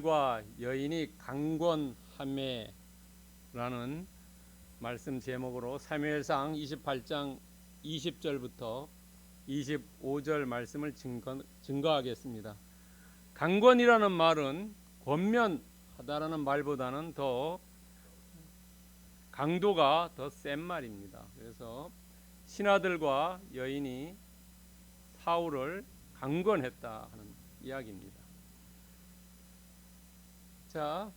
과 여인이 강권하매라는 말씀 제목으로 사무엘상 28장 20절부터 25절 말씀을 증거하겠습니다. 강권이라는 말은 권면하다라는 말보다는 더 강도가 더 센 말입니다. 그래서 신하들과 여인이 사울을 강권했다 하는 이야기입니다. 자,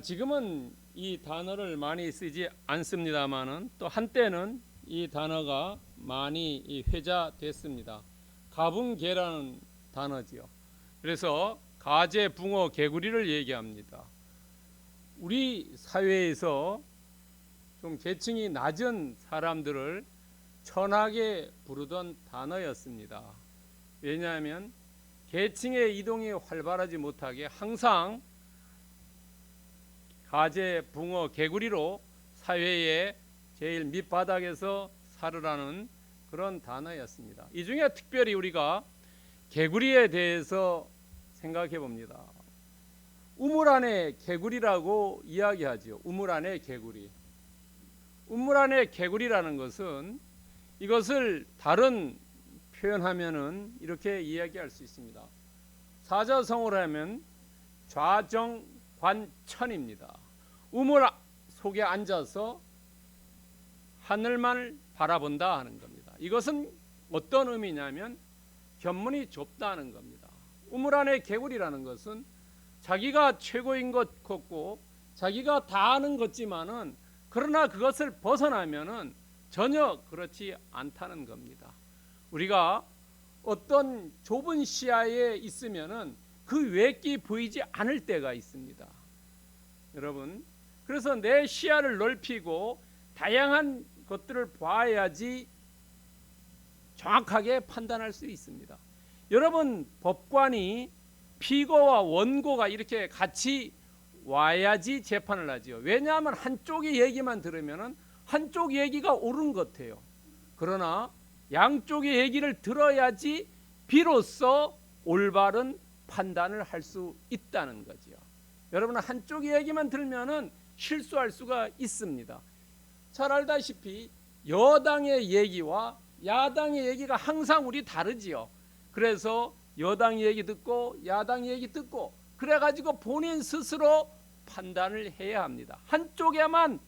지금은 이 단어를 많이 쓰지 않습니다만은 또 한때는 이 단어가 많이 회자됐습니다. 가붕개라는 단어지요. 그래서 가재, 붕어, 개구리를 얘기합니다. 우리 사회에서 좀 계층이 낮은 사람들을 천하게 부르던 단어였습니다. 왜냐하면 계층의 이동이 활발하지 못하게 항상 가재, 붕어, 개구리로 사회의 제일 밑바닥에서 살으라는 그런 단어였습니다. 이 중에 특별히 우리가 개구리에 대해서 생각해 봅니다. 우물 안에 개구리라고 이야기하죠. 우물 안에 개구리. 우물 안에 개구리라는 것은 이것을 다른 표현하면은 이렇게 이야기할 수 있습니다. 사자성어로 하면 좌정관천입니다. 우물 속에 앉아서 하늘만 바라본다 하는 겁니다. 이것은 어떤 의미냐면 견문이 좁다는 겁니다. 우물 안에 개구리라는 것은 자기가 최고인 것 같고 자기가 다 아는 것지만은 그러나 그것을 벗어나면은 전혀 그렇지 않다는 겁니다. 우리가 어떤 좁은 시야에 있으면은 그 외기 보이지 않을 때가 있습니다. 여러분, 그래서 내 시야를 넓히고 다양한 것들을 봐야지 정확하게 판단할 수 있습니다. 여러분, 법관이 피고와 원고가 이렇게 같이 와야지 재판을 하지요. 왜냐하면 한쪽의 얘기만 들으면은 한쪽 얘기가 옳은 것 같아요. 그러나 양쪽의 얘기를 들어야지 비로소 올바른 판단을 할 수 있다는 거죠. 여러분, 한쪽의 얘기만 들면은 실수할 수가 있습니다. 잘 알다시피 여당의 얘기와 야당의 얘기가 항상 우리 다르지요. 그래서 여당 얘기 듣고 야당 얘기 듣고 그래가지고 본인 스스로 판단을 해야 합니다. 한쪽에만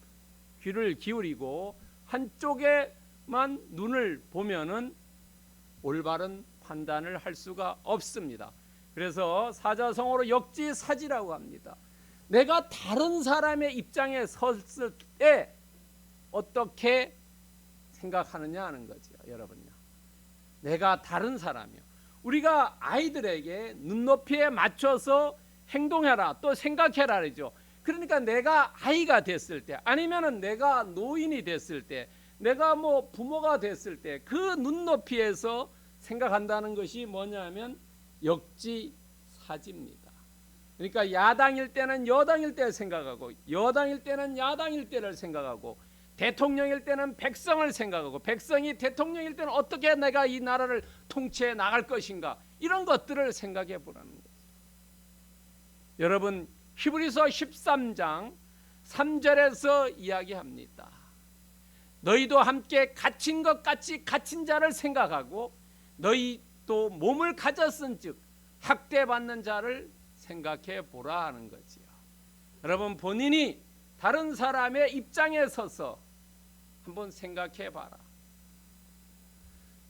귀를 기울이고 한쪽에만 눈을 보면은 올바른 판단을 할 수가 없습니다. 그래서 사자성어로 역지사지라고 합니다. 내가 다른 사람의 입장에 섰을 때 어떻게 생각하느냐 하는 거죠. 여러분요, 내가 다른 사람이요. 우리가 아이들에게 눈높이에 맞춰서 행동해라 또 생각해라 그러죠. 그러니까 내가 아이가 됐을 때 아니면은 내가 노인이 됐을 때 내가 뭐 부모가 됐을 때 그 눈높이에서 생각한다는 것이 뭐냐면 역지사지입니다. 그러니까 야당일 때는 여당일 때 생각하고 여당일 때는 야당일 때를 생각하고 대통령일 때는 백성을 생각하고 백성이 대통령일 때는 어떻게 내가 이 나라를 통치해 나갈 것인가 이런 것들을 생각해 보라는 거죠. 여러분, 히브리서 13장 3절에서 이야기합니다. 너희도 함께 갇힌 것 같이 갇힌 자를 생각하고 너희도 몸을 가졌은즉 학대받는 자를 생각해 보라 하는 거지요. 여러분, 본인이 다른 사람의 입장에 서서 한번 생각해 봐라.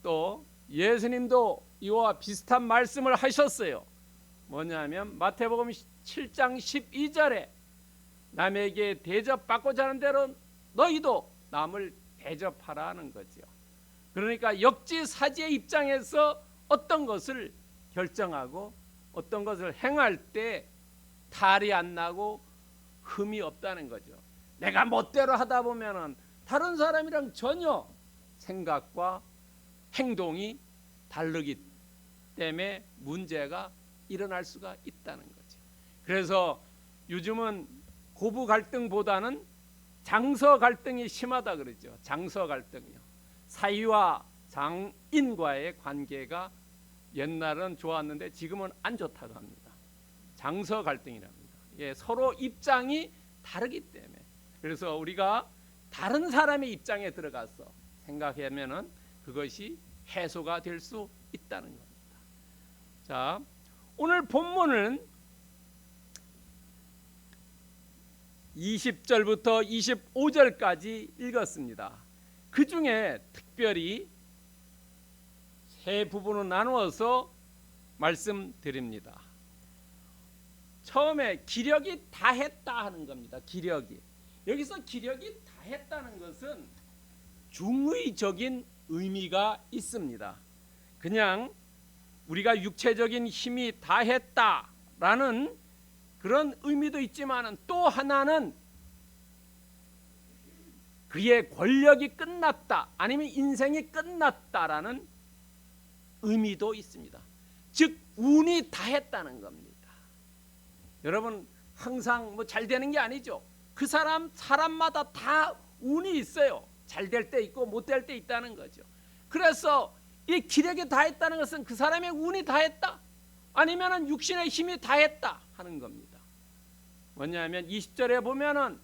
또 예수님도 이와 비슷한 말씀을 하셨어요. 뭐냐면 마태복음 7장 12절에 남에게 대접받고자 하는 대로 너희도 남을 대접하라는 거죠. 그러니까 역지사지의 입장에서 어떤 것을 결정하고 어떤 것을 행할 때 탈이 안 나고 흠이 없다는 거죠. 내가 멋대로 하다 보면은 다른 사람이랑 전혀 생각과 행동이 다르기 때문에 문제가 일어날 수가 있다는 거죠. 그래서 요즘은 고부 갈등보다는 장서 갈등이 심하다 그러죠. 장서 갈등이요. 사위와 장인과의 관계가 옛날은 좋았는데 지금은 안 좋다고 합니다. 장서 갈등이랍니다. 예, 서로 입장이 다르기 때문에. 그래서 우리가 다른 사람의 입장에 들어가서 생각하면은 그것이 해소가 될 수 있다는 겁니다. 자, 오늘 본문은 20절부터 25절까지 읽었습니다. 그 중에 특별히 세 부분으로 나누어서 말씀드립니다. 처음에 기력이 다했다 하는 겁니다. 기력이. 여기서 기력이 다했다는 것은 중의적인 의미가 있습니다. 그냥 우리가 육체적인 힘이 다했다라는 그런 의미도 있지만 또 하나는 그의 권력이 끝났다, 아니면 인생이 끝났다라는 의미도 있습니다. 즉 운이 다했다는 겁니다. 여러분 항상 뭐 잘 되는 게 아니죠. 그 사람마다 다 운이 있어요. 잘 될 때 있고 못 될 때 있다는 거죠. 그래서 이 기력이 다했다는 것은 그 사람의 운이 다했다, 아니면은 육신의 힘이 다했다 하는 겁니다. 뭐냐면 20절에 보면은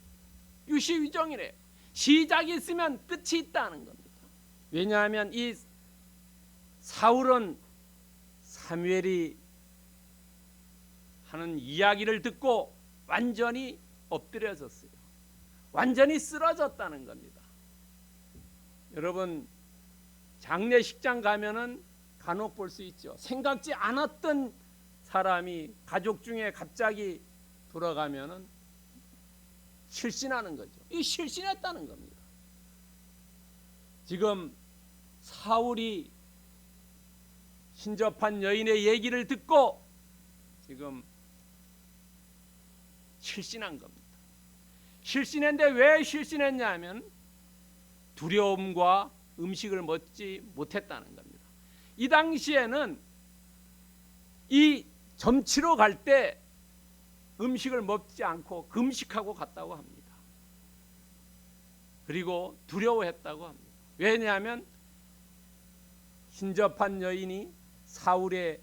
유시위정이래요. 시작이 있으면 끝이 있다는 겁니다. 왜냐하면 이 사울은 사무엘이 하는 이야기를 듣고 완전히 엎드려졌어요. 완전히 쓰러졌다는 겁니다. 여러분 장례식장 가면은 간혹 볼 수 있죠. 생각지 않았던 사람이 가족 중에 갑자기 돌아가면은 실신하는 거죠. 이 실신했다는 겁니다. 지금 사울이 신접한 여인의 얘기를 듣고 지금 실신한 겁니다. 실신했는데 왜 실신했냐 하면 두려움과 음식을 먹지 못했다는 겁니다. 이 당시에는 이 점치러 갈 때 음식을 먹지 않고 금식하고 갔다고 합니다. 그리고 두려워했다고 합니다. 왜냐하면 신접한 여인이 사울의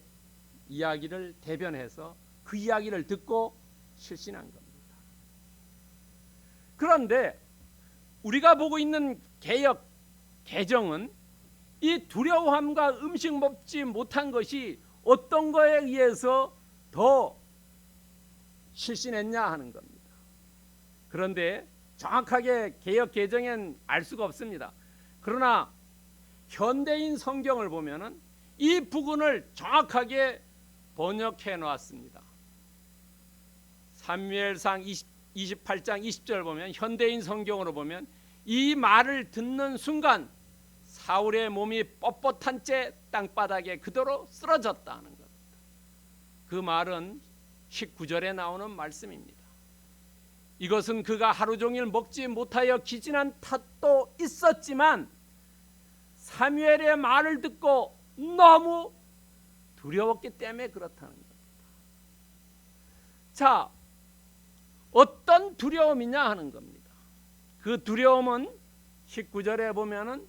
이야기를 대변해서 그 이야기를 듣고 실신한 겁니다. 그런데 우리가 보고 있는 개역 개정은 이 두려움과 음식 먹지 못한 것이 어떤 거에 의해서 더 실신했냐 하는 겁니다. 그런데 정확하게 개역 개정엔 알 수가 없습니다. 그러나 현대인 성경을 보면은 이 부분을 정확하게 번역해 놓았습니다. 사무엘상 28장 20절 보면, 현대인 성경으로 보면 이 말을 듣는 순간 사울의 몸이 뻣뻣한 채 땅바닥에 그대로 쓰러졌다는 겁니다. 그 말은 19절에 나오는 말씀입니다. 이것은 그가 하루 종일 먹지 못하여 기진한 탓도 있었지만 사무엘의 말을 듣고 너무 두려웠기 때문에 그렇다는 겁니다. 자, 어떤 두려움이냐 하는 겁니다. 그 두려움은 19절에 보면은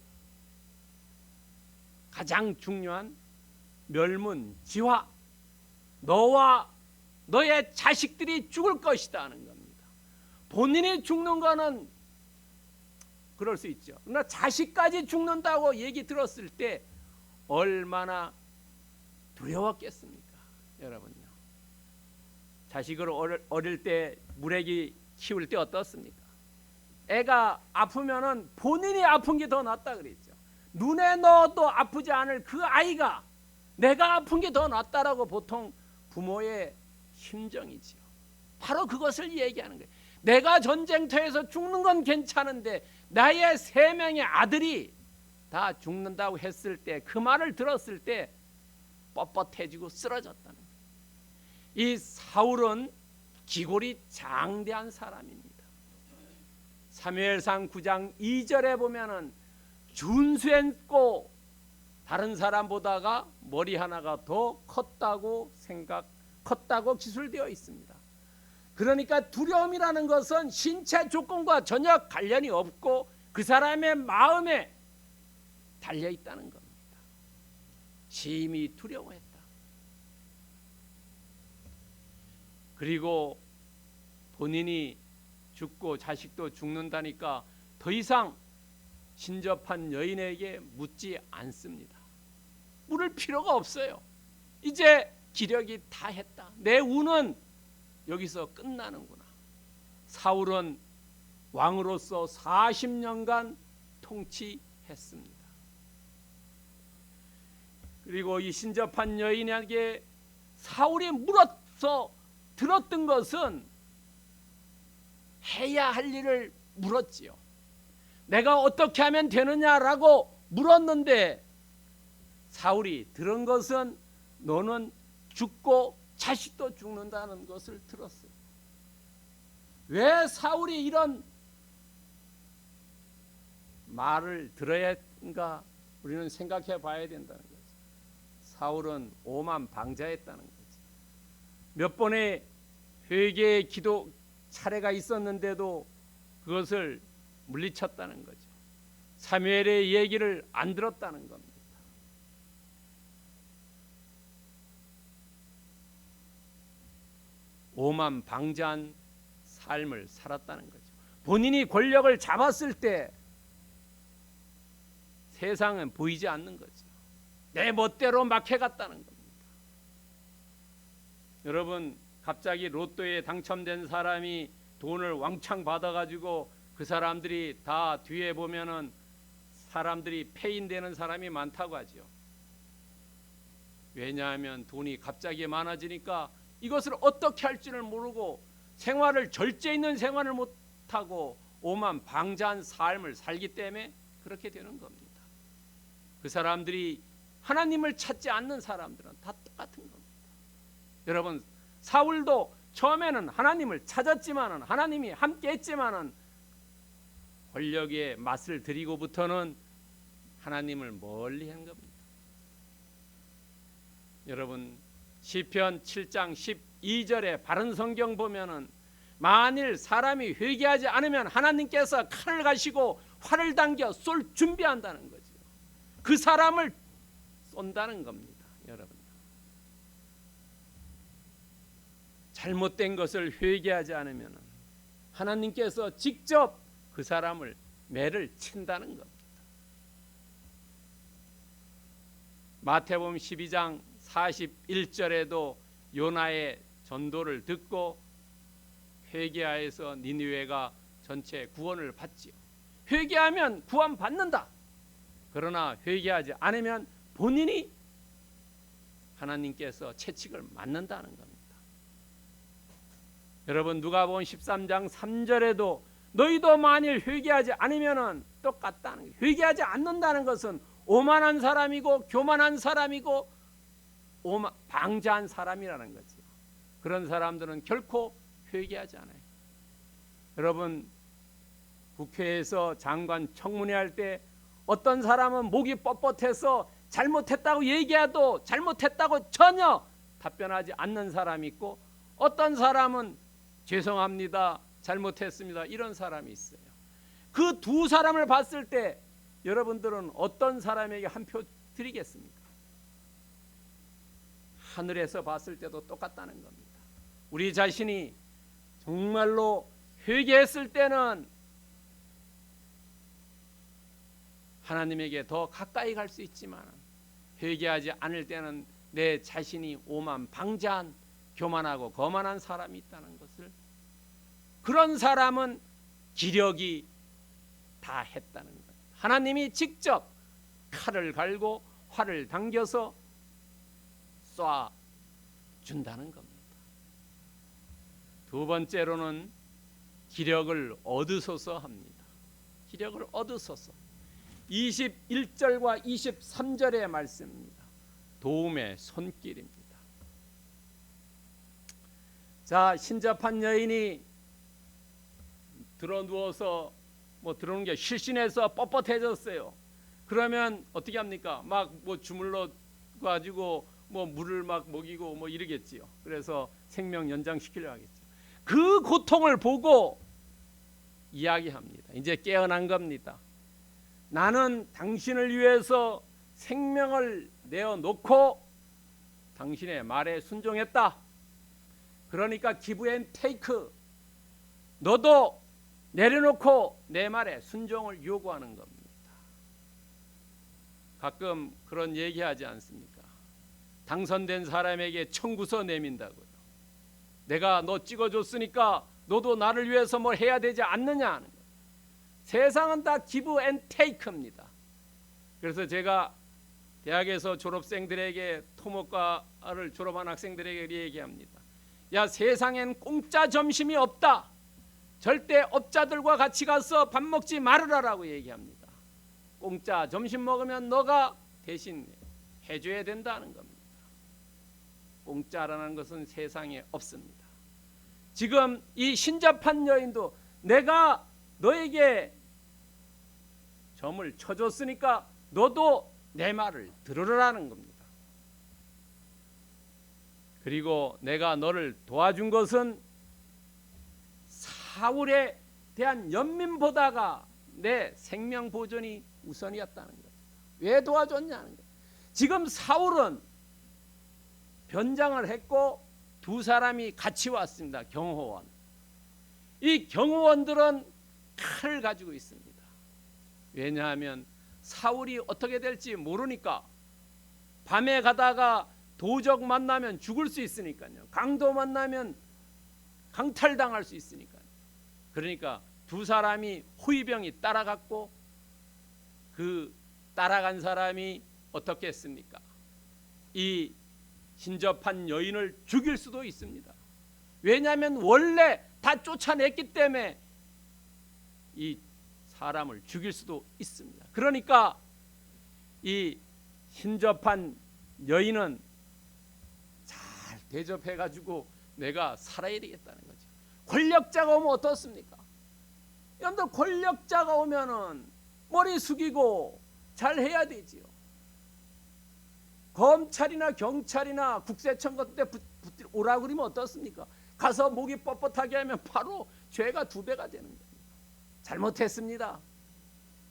가장 중요한 멸문지화, 너와 너의 자식들이 죽을 것이다 하는 겁니다. 본인이 죽는 거는 그럴 수 있죠. 그러나 자식까지 죽는다고 얘기 들었을 때 얼마나 두려웠겠습니까? 여러분요. 자식을 어릴 때 물애기 키울 때 어떻습니까? 애가 아프면은 본인이 아픈 게 더 낫다 그랬죠. 눈에 넣어도 아프지 않을 그 아이가 내가 아픈 게 더 낫다라고 보통 부모의 심정이지요. 바로 그것을 얘기하는 거예요. 내가 전쟁터에서 죽는 건 괜찮은데 나의 3명의 아들이 다 죽는다고 했을 때, 그 말을 들었을 때 뻣뻣해지고 쓰러졌다는 거예요. 이 사울은 기골이 장대한 사람입니다. 사무엘상 9장 2절에 보면은 준수했고 다른 사람보다가 머리 하나가 더 컸다고 기술되어 있습니다. 그러니까 두려움이라는 것은 신체 조건과 전혀 관련이 없고 그 사람의 마음에 달려 있다는 겁니다. 심히 두려워했다. 그리고 본인이 죽고 자식도 죽는다니까 더 이상 신접한 여인에게 묻지 않습니다. 물을 필요가 없어요. 이제 기력이 다 했다. 내 운은 여기서 끝나는구나. 사울은 왕으로서 40년간 통치했습니다. 그리고 이 신접한 여인에게 사울이 물어서 들었던 것은 해야 할 일을 물었지요. 내가 어떻게 하면 되느냐라고 물었는데 사울이 들은 것은 너는 죽고 자식도 죽는다는 것을 들었어요. 왜 사울이 이런 말을 들어야 한가 우리는 생각해 봐야 된다는 거죠. 사울은 오만방자했다는 거죠. 몇 번의 회개의 기도 차례가 있었는데도 그것을 물리쳤다는 거죠. 사무엘의 얘기를 안 들었다는 겁니다. 오만방자한 삶을 살았다는 거죠. 본인이 권력을 잡았을 때 세상은 보이지 않는 거죠. 내 멋대로 막 해갔다는 겁니다. 여러분, 갑자기 로또에 당첨된 사람이 돈을 왕창 받아가지고 그 사람들이 다 뒤에 보면은 사람들이 폐인되는 사람이 많다고 하죠. 왜냐하면 돈이 갑자기 많아지니까 이것을 어떻게 할지를 모르고 생활을 절제 있는 생활을 못하고 오만방자한 삶을 살기 때문에 그렇게 되는 겁니다. 그 사람들이 하나님을 찾지 않는 사람들은 다 똑같은 겁니다. 여러분, 사울도 처음에는 하나님을 찾았지만은 하나님이 함께 했지만은 권력의 맛을 들이고부터는 하나님을 멀리 한 겁니다. 여러분, 시편 7장 12절에 바른 성경 보면은 만일 사람이 회개하지 않으면 하나님께서 칼을 가시고 활을 당겨 쏠 준비한다는 거죠. 그 사람을 쏜다는 겁니다. 여러분, 잘못된 것을 회개하지 않으면 하나님께서 직접 그 사람을 매를 친다는 겁니다. 마태복음 12장 41절에도 요나의 전도를 듣고 회개하여서 니느웨가 전체 구원을 받지요. 회개하면 구원 받는다. 그러나 회개하지 않으면 본인이 하나님께서 채찍을 맞는다는 겁니다. 여러분, 누가복음 13장 3절에도 너희도 만일 회개하지 않으면 똑같다는 거예요. 회개하지 않는다는 것은 오만한 사람이고 교만한 사람이고 방자한 사람이라는 거죠. 그런 사람들은 결코 회개하지 않아요. 여러분, 국회에서 장관 청문회 할 때 어떤 사람은 목이 뻣뻣해서 잘못했다고 얘기해도 잘못했다고 전혀 답변하지 않는 사람이 있고, 어떤 사람은 죄송합니다, 잘못했습니다, 이런 사람이 있어요. 그 두 사람을 봤을 때 여러분들은 어떤 사람에게 한 표 드리겠습니까? 하늘에서 봤을 때도 똑같다는 겁니다. 우리 자신이 정말로 회개했을 때는 하나님에게 더 가까이 갈 수 있지만 회개하지 않을 때는 내 자신이 오만방자한 교만하고 거만한 사람이 있다는 것을, 그런 사람은 기력이 다 했다는 것. 하나님이 직접 칼을 갈고 활을 당겨서 쏴 준다는 겁니다. 두 번째로는 기력을 얻으소서 합니다. 기력을 얻으소서. 21절과 23절의 말씀입니다. 도움의 손길입니다. 자, 신접한 여인이 들어누워서 들어오는 게 실신해서 뻣뻣해졌어요. 그러면 어떻게 합니까? 막 주물러 가지고 물을 막 먹이고 이러겠지요. 그래서 생명 연장시키려 하겠죠. 그 고통을 보고 이야기합니다. 이제 깨어난 겁니다. 나는 당신을 위해서 생명을 내어놓고 당신의 말에 순종했다. 그러니까 기브 앤 테이크. 너도 내려놓고 내 말에 순종을 요구하는 겁니다. 가끔 그런 얘기하지 않습니까? 당선된 사람에게 청구서 내민다고요. 내가 너 찍어줬으니까 너도 나를 위해서 뭘 해야 되지 않느냐 하는 거예요. 세상은 다 기브 앤 테이크입니다. 그래서 제가 대학에서 졸업생들에게, 토목과를 졸업한 학생들에게 얘기합니다. 야, 세상엔 공짜 점심이 없다. 절대 업자들과 같이 가서 밥 먹지 말으라라고 얘기합니다. 공짜 점심 먹으면 너가 대신 해줘야 된다는 겁니다. 공짜라는 것은 세상에 없습니다. 지금 이 신접한 여인도 내가 너에게 점을 쳐줬으니까 너도 내 말을 들으라는 겁니다. 그리고 내가 너를 도와준 것은 사울에 대한 연민보다가 내 생명 보존이 우선이었다는 거예요. 왜 도와줬냐는 거예요. 지금 사울은 변장을 했고 두 사람이 같이 왔습니다. 경호원. 이 경호원들은 칼을 가지고 있습니다. 왜냐하면 사울이 어떻게 될지 모르니까. 밤에 가다가 도적 만나면 죽을 수 있으니까요. 강도 만나면 강탈당할 수 있으니까요. 그러니까 두 사람이 호위병이 따라갔고 그 따라간 사람이 어떻게 했습니까? 이 신접한 여인을 죽일 수도 있습니다. 왜냐하면 원래 다 쫓아냈기 때문에 이 사람을 죽일 수도 있습니다. 그러니까 이 신접한 여인은 잘 대접해가지고 내가 살아야 되겠다는 거죠. 권력자가 오면 어떻습니까? 여러분들 권력자가 오면은 머리 숙이고 잘 해야 되지요. 검찰이나 경찰이나 국세청 같은 데 오라 그러면 어떻습니까? 가서 목이 뻣뻣하게 하면 바로 죄가 2배가 되는 겁니다. 잘못했습니다.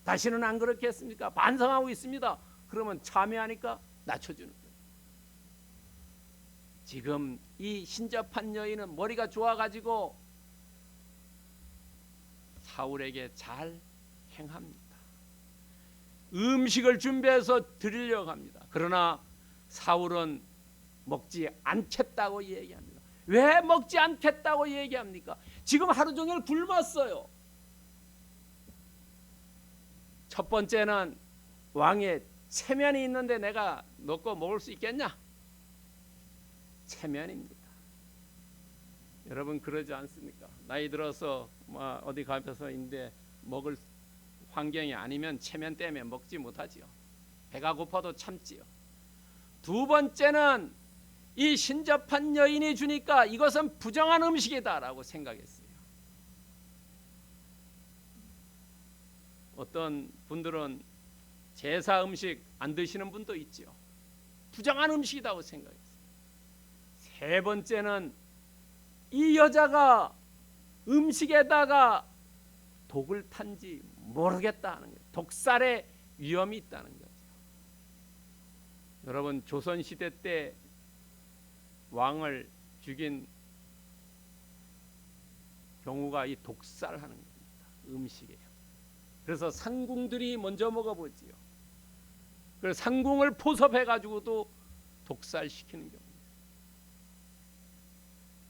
다시는 안 그렇겠습니까? 반성하고 있습니다. 그러면 참여하니까 낮춰주는 거예요. 지금 이 신접한 여인은 머리가 좋아가지고 사울에게 잘 행합니다. 음식을 준비해서 드리려고 합니다. 그러나 사울은 먹지 않겠다고 얘기합니다. 왜 먹지 않겠다고 얘기합니까? 지금 하루 종일 굶었어요. 첫 번째는 왕의 체면이 있는데 내가 너 거 먹을 수 있겠냐? 체면입니다. 여러분 그러지 않습니까? 나이 들어서 어디 가서 있는데 먹을 환경이 아니면 체면 때문에 먹지 못하지요. 배가 고파도 참지요. 두 번째는 이 신접한 여인이 주니까 이것은 부정한 음식이다라고 생각했어요. 어떤 분들은 제사 음식 안 드시는 분도 있죠. 부정한 음식이라고 생각했어요. 세 번째는 이 여자가 음식에다가 독을 탄지 모르겠다는 거예요. 독살의 위험이 있다는 거죠. 여러분 조선시대 때 왕을 죽인 경우가 이 독살하는 겁니다. 음식에. 그래서 상궁들이 먼저 먹어보지요. 그래서 상궁을 포섭해가지고도 독살시키는 경우입니다.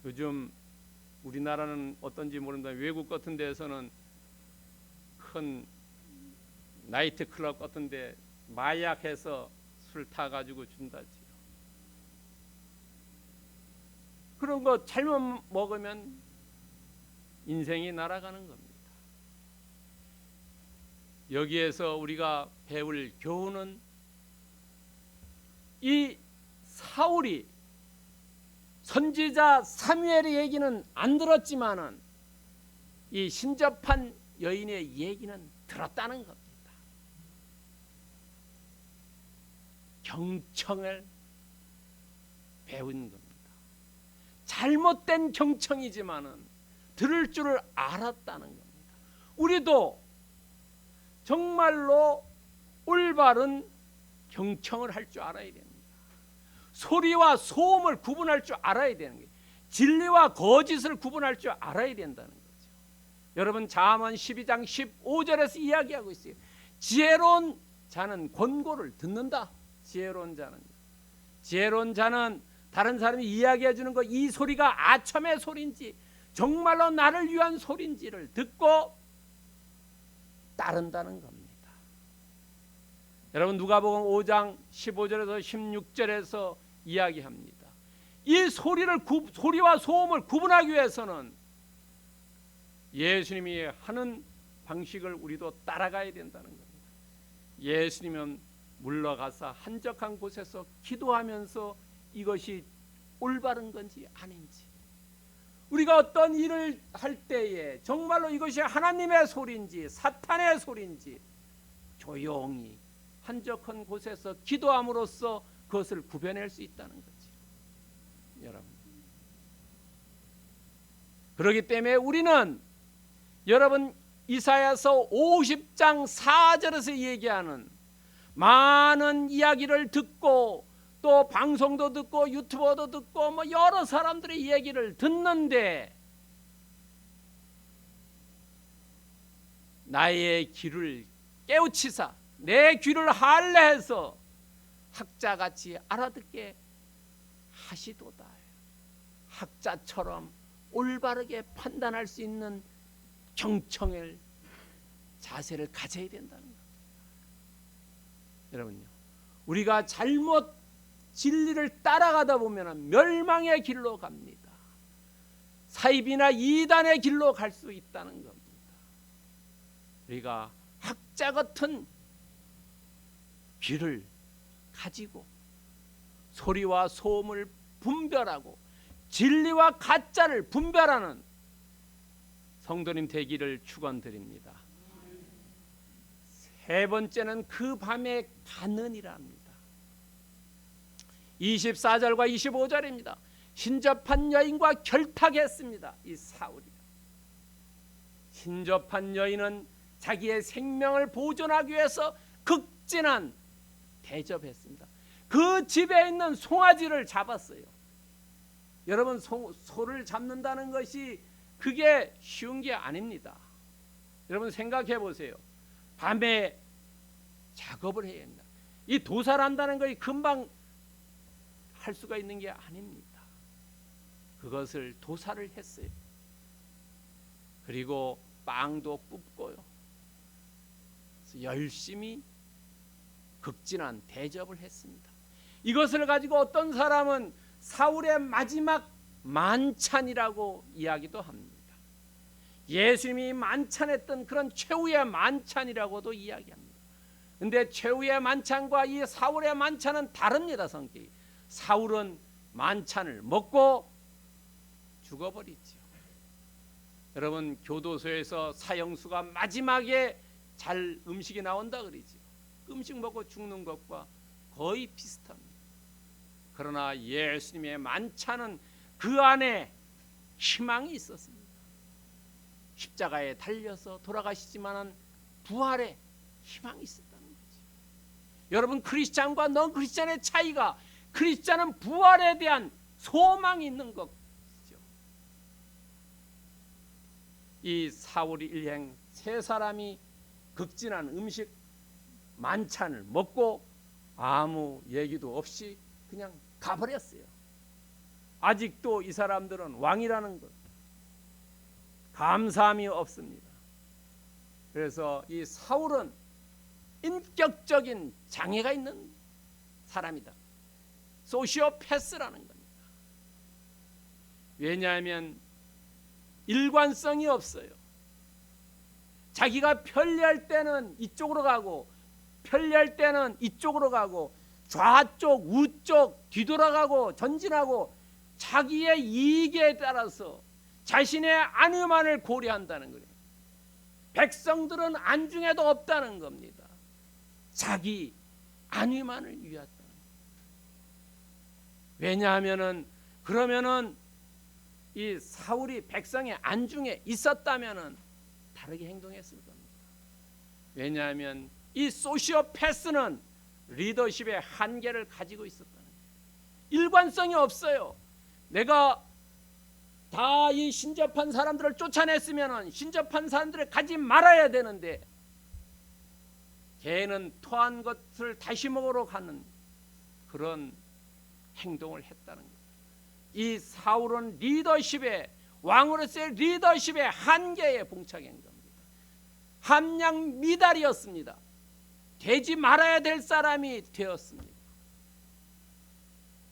요즘 우리나라는 어떤지 모른다. 외국 같은 데에서는 큰 나이트 클럽 같은 데 마약해서 술 타가지고 준다지요. 그런 거 잘못 먹으면 인생이 날아가는 겁니다. 여기에서 우리가 배울 교훈은 이 사울이 선지자 사무엘의 얘기는 안 들었지만은 이 신접한 여인의 얘기는 들었다는 겁니다. 경청을 배운 겁니다. 잘못된 경청이지만은 들을 줄을 알았다는 겁니다. 우리도 정말로 올바른 경청을 할 줄 알아야 됩니다. 소리와 소음을 구분할 줄 알아야 되는 거예요. 진리와 거짓을 구분할 줄 알아야 된다는 거죠. 여러분 잠언 12장 15절에서 이야기하고 있어요. 지혜로운 자는 권고를 듣는다. 지혜로운 자는 다른 사람이 이야기해 주는 거, 이 소리가 아첨의 소리인지 정말로 나를 위한 소리인지를 듣고 따른다는 겁니다. 여러분 누가복음 5장 15절에서 16절에서 이야기합니다. 이 소리와 소음을 구분하기 위해서는 예수님이 하는 방식을 우리도 따라가야 된다는 겁니다. 예수님은 물러가서 한적한 곳에서 기도하면서 이것이 올바른 건지 아닌지, 우리가 어떤 일을 할 때에 정말로 이것이 하나님의 소리인지 사탄의 소리인지 조용히 한적한 곳에서 기도함으로써 그것을 구별할 수 있다는 거죠. 여러분, 그렇기 때문에 우리는 여러분 이사야서 50장 4절에서 얘기하는 많은 이야기를 듣고 또 방송도 듣고 유튜버도 듣고 뭐 여러 사람들의 얘기를 듣는데 나의 귀를 깨우치사 내 귀를 할례해서 학자같이 알아듣게 하시도다. 학자처럼 올바르게 판단할 수 있는 경청의 자세를 가져야 된다는 겁니다. 여러분요, 우리가 잘못 진리를 따라가다 보면 멸망의 길로 갑니다. 사입이나 이단의 길로 갈 수 있다는 겁니다. 우리가 학자 같은 귀를 가지고 소리와 소음을 분별하고 진리와 가짜를 분별하는 성도님 되기를 축원드립니다. 세 번째는 그 밤의 가는이랍니다. 24절과 25절입니다. 신접한 여인과 결탁했습니다. 이 사울이. 신접한 여인은 자기의 생명을 보존하기 위해서 극진한 대접했습니다. 그 집에 있는 송아지를 잡았어요. 여러분, 소를 잡는다는 것이 그게 쉬운 게 아닙니다. 여러분 생각해 보세요. 밤에 작업을 해야 합니다. 이 도살한다는 것이 금방 할 수가 있는 게 아닙니다. 그것을 도살을 했어요. 그리고 빵도 굽고요. 그래서 열심히 극진한 대접을 했습니다. 이것을 가지고 어떤 사람은 사울의 마지막 만찬이라고 이야기도 합니다. 예수님이 만찬했던 그런 최후의 만찬이라고도 이야기합니다. 그런데 최후의 만찬과 이 사울의 만찬은 다릅니다. 성격이. 사울은 만찬을 먹고 죽어버리죠. 여러분 교도소에서 사형수가 마지막에 잘 음식이 나온다 그러죠. 음식 먹고 죽는 것과 거의 비슷합니다. 그러나 예수님의 만찬은 그 안에 희망이 있었습니다. 십자가에 달려서 돌아가시지만 부활에 희망이 있었다는 거죠. 여러분 크리스찬과 넌 크리스찬의 차이가, 크리스찬은 부활에 대한 소망이 있는 것이죠. 이 사울이 일행 세 사람이 극진한 음식 만찬을 먹고 아무 얘기도 없이 그냥 가버렸어요. 아직도 이 사람들은 왕이라는 것 감사함이 없습니다. 그래서 이 사울은 인격적인 장애가 있는 사람이다. 소시오패스라는 겁니다. 왜냐하면 일관성이 없어요. 자기가 편리할 때는 이쪽으로 가고 편리할 때는 이쪽으로 가고 좌쪽 우쪽 뒤돌아가고 전진하고 자기의 이익에 따라서 자신의 안위만을 고려한다는 거예요. 백성들은 안중에도 없다는 겁니다. 자기 안위만을 위하다는 거예요. 왜냐하면은 그러면은 이 사울이 백성의 안중에 있었다면은 다르게 행동했을 겁니다. 왜냐하면 이 소시오패스는 리더십의 한계를 가지고 있었다는 거예요. 일관성이 없어요. 내가 다 이 신접한 사람들을 쫓아냈으면 신접한 사람들을 가지 말아야 되는데 걔는 토한 것을 다시 먹으러 가는 그런 행동을 했다는 거예요. 이 사울은 리더십의 왕으로서의 리더십의 한계에 봉착한 겁니다. 함량 미달이었습니다. 되지 말아야 될 사람이 되었습니다.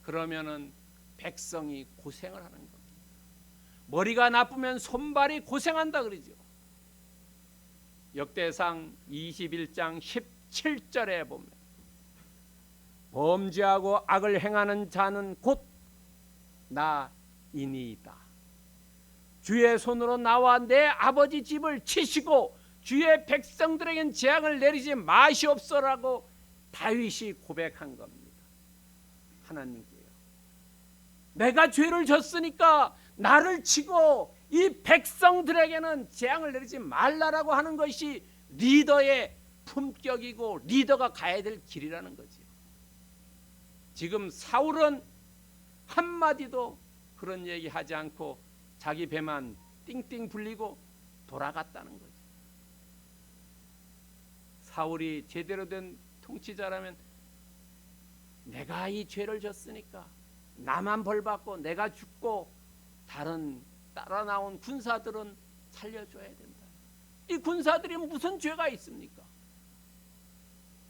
그러면은 백성이 고생을 하는 겁니다. 머리가 나쁘면 손발이 고생한다 그러죠. 역대상 21장 17절에 보면 범죄하고 악을 행하는 자는 곧 나이니이다. 주의 손으로 나와 내 아버지 집을 치시고 주의 백성들에겐 재앙을 내리지 마시옵소라고 다윗이 고백한 겁니다. 하나님께요. 내가 죄를 졌으니까 나를 치고 이 백성들에게는 재앙을 내리지 말라라고 하는 것이 리더의 품격이고 리더가 가야 될 길이라는 거죠. 지금 사울은 한마디도 그런 얘기 하지 않고 자기 배만 띵띵 불리고 돌아갔다는 거죠. 사울이 제대로 된 통치자라면 내가 이 죄를 졌으니까 나만 벌받고 내가 죽고 다른 따라 나온 군사들은 살려줘야 된다. 이 군사들이 무슨 죄가 있습니까?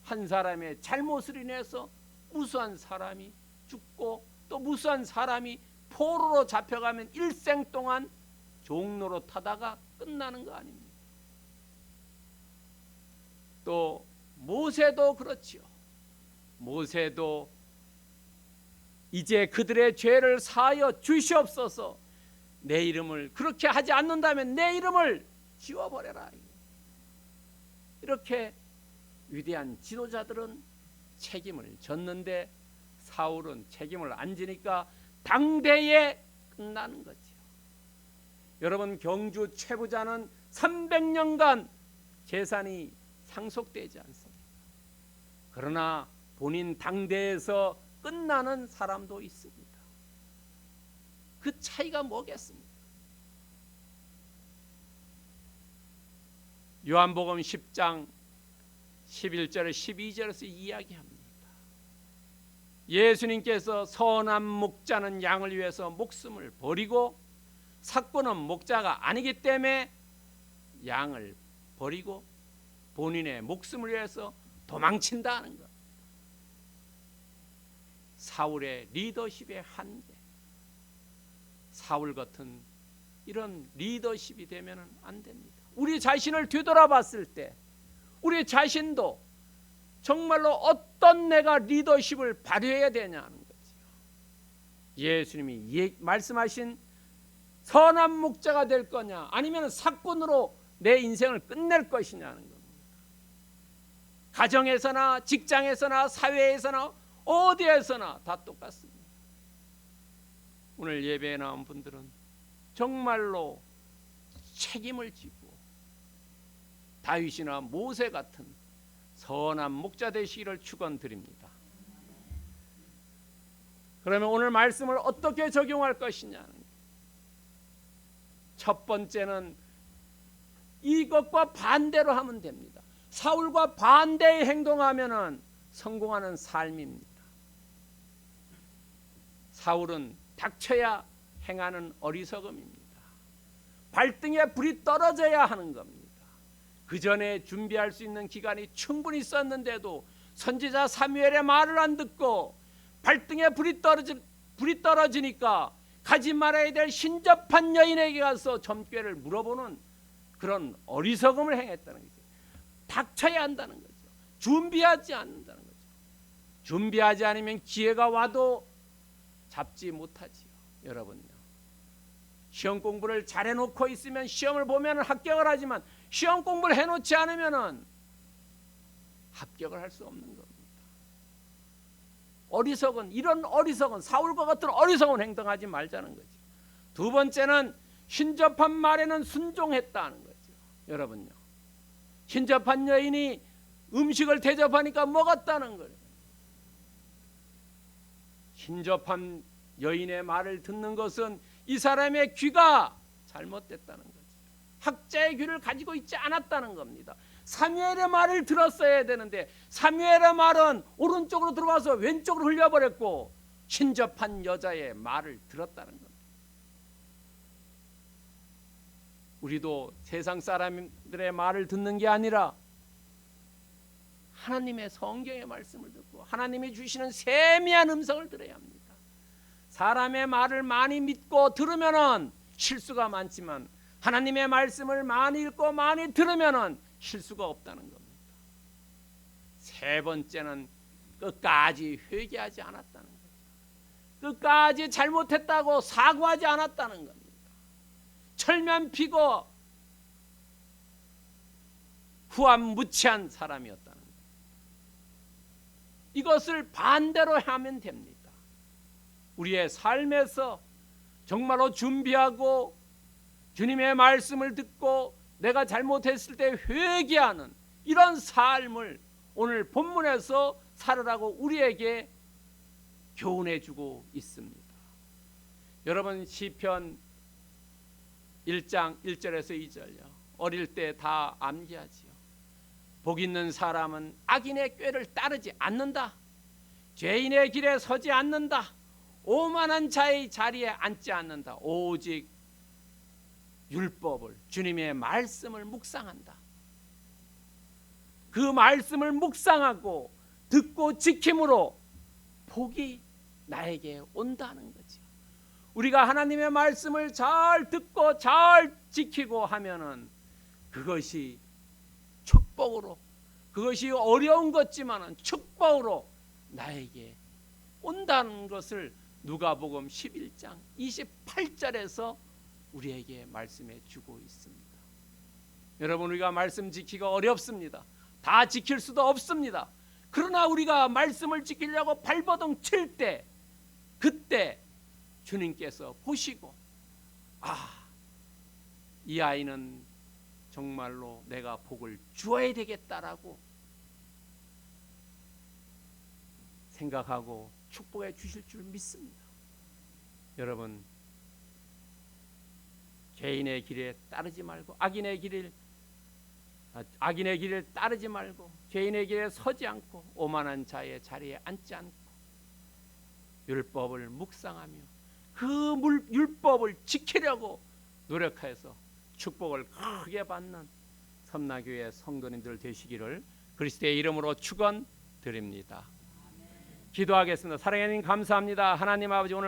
한 사람의 잘못을 인해서 무수한 사람이 죽고 또 무수한 사람이 포로로 잡혀가면 일생 동안 종로로 타다가 끝나는 거 아닙니까? 또 모세도 그렇지요. 모세도 이제 그들의 죄를 사하여 주시옵소서. 내 이름을 그렇게 하지 않는다면 내 이름을 지워버려라. 이렇게 위대한 지도자들은 책임을 졌는데 사울은 책임을 안 지니까 당대에 끝나는 거지요. 여러분, 경주 최부자는 300년간 재산이 상속되지 않습니다. 그러나 본인 당대에서 끝나는 사람도 있습니다. 그 차이가 뭐겠습니까? 요한복음 10장 11절에 12절에서 이야기합니다. 예수님께서 선한 목자는 양을 위해서 목숨을 버리고 삭구는 목자가 아니기 때문에 양을 버리고 본인의 목숨을 위해서 도망친다는 것. 사울의 리더십의 한계. 사울 같은 이런 리더십이 되면 안 됩니다. 우리 자신을 뒤돌아봤을 때 우리 자신도 정말로 어떤 내가 리더십을 발휘해야 되냐는 거죠. 예수님이 말씀하신 선한 목자가 될 거냐 아니면 삭군으로 내 인생을 끝낼 것이냐는 겁니다. 가정에서나 직장에서나 사회에서나 어디에서나 다 똑같습니다. 오늘 예배에 나온 분들은 정말로 책임을 지고 다윗이나 모세 같은 선한 목자 되시기를 축원드립니다. 그러면 오늘 말씀을 어떻게 적용할 것이냐. 첫 번째는 이것과 반대로 하면 됩니다. 사울과 반대의 행동하면은 성공하는 삶입니다. 사울은 닥쳐야 행하는 어리석음입니다. 발등에 불이 떨어져야 하는 겁니다. 그 전에 준비할 수 있는 기간이 충분히 있었는데도 선지자 사무엘의 말을 안 듣고 발등에 불이 떨어지니까 가지 말아야 될 신접한 여인에게 가서 점괘를 물어보는 그런 어리석음을 행했다는 거죠. 닥쳐야 한다는 거죠. 준비하지 않는다는 거죠. 준비하지 않으면 기회가 와도 잡지 못하지요. 여러분요. 시험 공부를 잘해놓고 있으면 시험을 보면 합격을 하지만 시험 공부를 해놓지 않으면 합격을 할 수 없는 겁니다. 어리석은 이런 어리석은 사울과 같은 어리석은 행동하지 말자는 거죠. 두 번째는 신접한 말에는 순종했다는 거죠. 여러분요. 신접한 여인이 음식을 대접하니까 먹었다는 거예요. 신접한 여인의 말을 듣는 것은 이 사람의 귀가 잘못됐다는 거죠. 학자의 귀를 가지고 있지 않았다는 겁니다. 사무엘의 말을 들었어야 되는데 사무엘의 말은 오른쪽으로 들어와서 왼쪽으로 흘려버렸고 신접한 여자의 말을 들었다는 겁니다. 우리도 세상 사람들의 말을 듣는 게 아니라 하나님의 성경의 말씀을 듣고 하나님이 주시는 세미한 음성을 들어야 합니다. 사람의 말을 많이 믿고 들으면은 실수가 많지만 하나님의 말씀을 많이 읽고 많이 들으면은 실수가 없다는 겁니다. 세 번째는 끝까지 회개하지 않았다는 거죠. 끝까지 잘못했다고 사과하지 않았다는 겁니다. 철면 피고 후안무치한 사람이었다는 거예요. 이것을 반대로 하면 됩니다. 우리의 삶에서 정말로 준비하고 주님의 말씀을 듣고 내가 잘못했을 때 회개하는 이런 삶을 오늘 본문에서 살으라고 우리에게 교훈해 주고 있습니다. 여러분 시편 1장 1절에서 2절요. 어릴 때 다 암기하지요. 복 있는 사람은 악인의 꾀를 따르지 않는다. 죄인의 길에 서지 않는다. 오만한 자의 자리에 앉지 않는다. 오직 율법을 주님의 말씀을 묵상한다. 그 말씀을 묵상하고 듣고 지킴으로 복이 나에게 온다는 거죠. 우리가 하나님의 말씀을 잘 듣고 잘 지키고 하면은 그것이 축복으로, 그것이 어려운 것지만은 축복으로 나에게 온다는 것을 누가복음 11장 28절에서 우리에게 말씀해 주고 있습니다. 여러분, 우리가 말씀 지키기가 어렵습니다. 다 지킬 수도 없습니다. 그러나 우리가 말씀을 지키려고 발버둥 칠 때, 그때 주님께서 보시고, 이 아이는 정말로 내가 복을 주어야 되겠다라고 생각하고 축복해 주실 줄 믿습니다. 여러분, 죄인의 길에 따르지 말고 악인의 길을 따르지 말고 죄인의 길에 서지 않고 오만한 자의 자리에 앉지 않고 율법을 묵상하며 그 율법을 지키려고 노력해서 축복을 크게 받는 섬나교회 성도님들 되시기를 그리스도의 이름으로 축원드립니다. 기도하겠습니다. 사랑하는 감사합니다. 하나님 아버지, 오늘